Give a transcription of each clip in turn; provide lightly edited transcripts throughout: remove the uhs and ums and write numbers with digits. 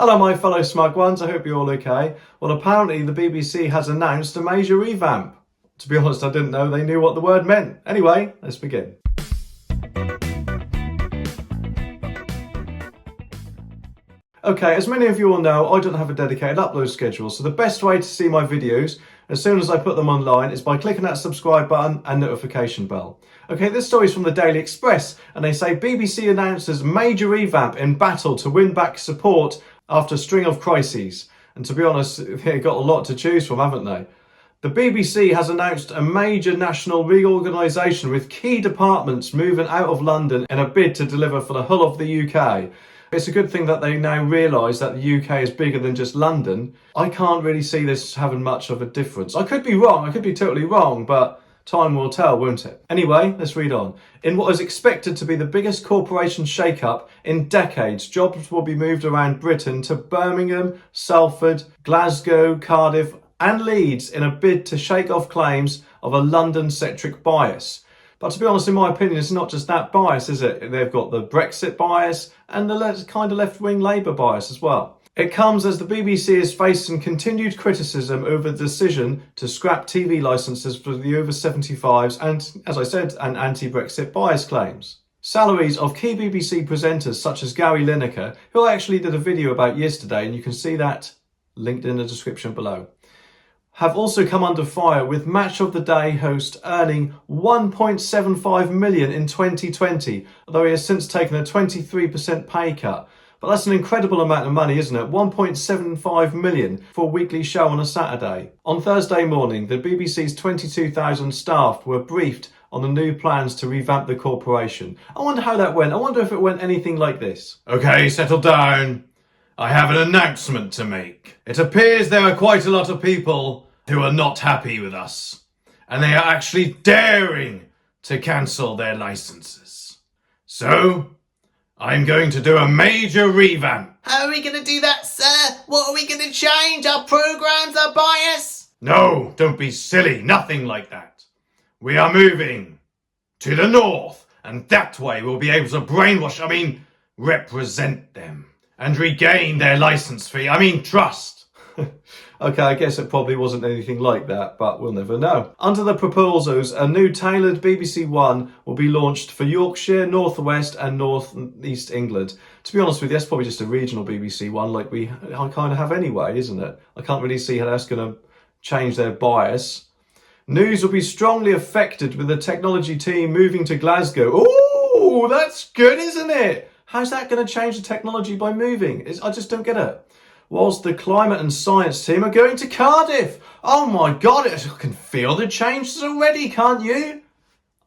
Hello my fellow smug ones, I hope you're all okay. Well, apparently the BBC has announced a major revamp. To be honest, I didn't know they knew what the word meant. Anyway, let's begin. Okay, as many of you all know, I don't have a dedicated upload schedule, so the best way to see my videos as soon as I put them online is by clicking that subscribe button and notification bell. Okay, this story is from the Daily Express, and they say BBC announces major revamp in battle to win back support after a string of crises. And to be honest, they've got a lot to choose from, haven't they? The BBC has announced a major national reorganisation with key departments moving out of London in a bid to deliver for the whole of the UK. It's a good thing that they now realise that the UK is bigger than just London. I can't really see this having much of a difference. I could be wrong, I could be totally wrong, but time will tell, won't it? Anyway, let's read on. In what is expected to be the biggest corporation shake-up in decades, jobs will be moved around Britain to Birmingham, Salford, Glasgow, Cardiff and Leeds in a bid to shake off claims of a London-centric bias. But to be honest, in my opinion, it's not just that bias, is it? They've got the Brexit bias and the kind of left-wing Labour bias as well. It comes as the BBC is facing continued criticism over the decision to scrap TV licences for the over 75s and, as I said, an anti-Brexit bias claims. Salaries of key BBC presenters such as Gary Lineker, who I actually did a video about yesterday, and you can see that linked in the description below, have also come under fire, with Match of the Day host earning $1.75 million in 2020, although he has since taken a 23% pay cut. But that's an incredible amount of money, isn't it? $1.75 million for a weekly show on a Saturday. On Thursday morning, the BBC's 22,000 staff were briefed on the new plans to revamp the corporation. I wonder how that went. I wonder if it went anything like this. Okay, settle down. I have an announcement to make. It appears there are quite a lot of people who are not happy with us, and they are actually daring to cancel their licenses. So, I'm going to do a major revamp. How are we going to do that, sir? What are we going to change? Our programmes are biased? No, don't be silly. Nothing like that. We are moving to the north, and that way we'll be able to represent them and regain their license fee. Trust. Okay, I guess it probably wasn't anything like that, but we'll never know. Under the proposals, a new tailored BBC One will be launched for Yorkshire, North West and North East England. To be honest with you, that's probably just a regional BBC One like I kind of have anyway, isn't it? I can't really see how that's going to change their bias. News will be strongly affected with the technology team moving to Glasgow. Ooh, that's good, isn't it? How's that going to change the technology by moving? I just don't get it. Whilst the climate and science team are going to Cardiff. Oh my God, I can feel the changes already, can't you?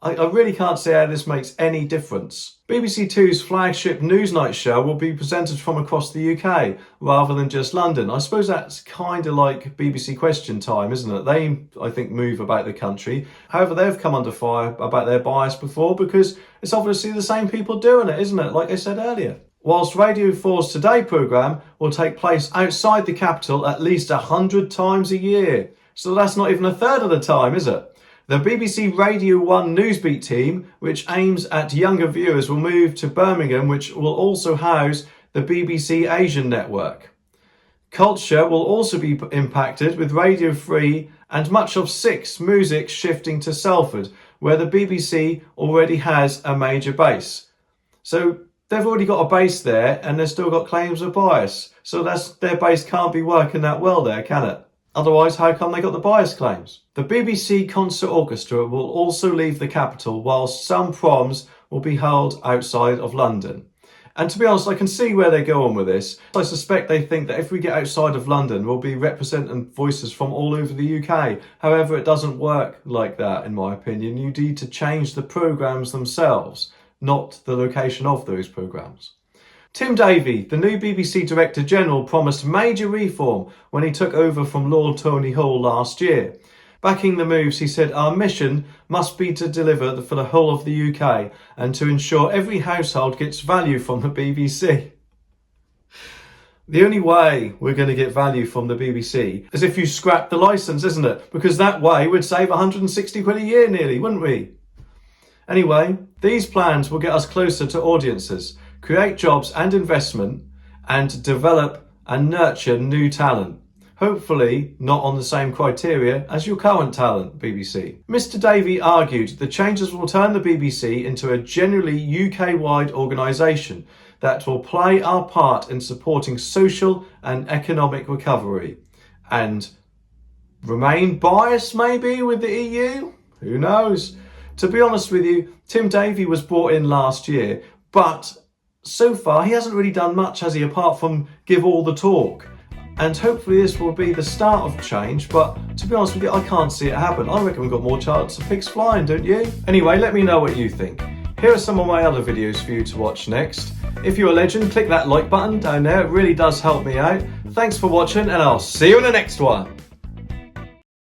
I really can't see how this makes any difference. BBC Two's flagship Newsnight show will be presented from across the UK rather than just London. I suppose that's kind of like BBC Question Time, isn't it? They, I think, move about the country. However, they've come under fire about their bias before because it's obviously the same people doing it, isn't it? Like I said earlier. Whilst Radio 4's Today programme will take place outside the capital at least 100 times a year. So that's not even a third of the time, is it? The BBC Radio 1 Newsbeat team, which aims at younger viewers, will move to Birmingham, which will also house the BBC Asian network. Culture will also be impacted, with Radio 3 and much of 6 Music shifting to Salford, where the BBC already has a major base. So they've already got a base there and they've still got claims of bias. So their base can't be working that well there, can it? Otherwise, how come they got the bias claims? The BBC Concert Orchestra will also leave the capital, whilst some proms will be held outside of London. And to be honest, I can see where they're going with this. I suspect they think that if we get outside of London, we'll be representing voices from all over the UK. However, it doesn't work like that, in my opinion. You need to change the programmes themselves, not the location of those programmes. Tim Davie, the new BBC Director General, promised major reform when he took over from Lord Tony Hall last year. Backing the moves, he said, "Our mission must be to deliver for the whole of the UK and to ensure every household gets value from the BBC." The only way we're going to get value from the BBC is if you scrap the licence, isn't it? Because that way we'd save 160 quid a year nearly, wouldn't we? Anyway, these plans will get us closer to audiences, create jobs and investment, and develop and nurture new talent. Hopefully not on the same criteria as your current talent, BBC. Mr Davey argued the changes will turn the BBC into a genuinely UK-wide organisation that will play our part in supporting social and economic recovery. And remain biased maybe with the EU? Who knows? To be honest with you, Tim Davey was brought in last year, but so far he hasn't really done much, has he, apart from give all the talk. And hopefully this will be the start of change, but to be honest with you, I can't see it happen. I reckon we've got more chance of pigs flying, don't you? Anyway, let me know what you think. Here are some of my other videos for you to watch next. If you're a legend, click that like button down there, it really does help me out. Thanks for watching, and I'll see you in the next one.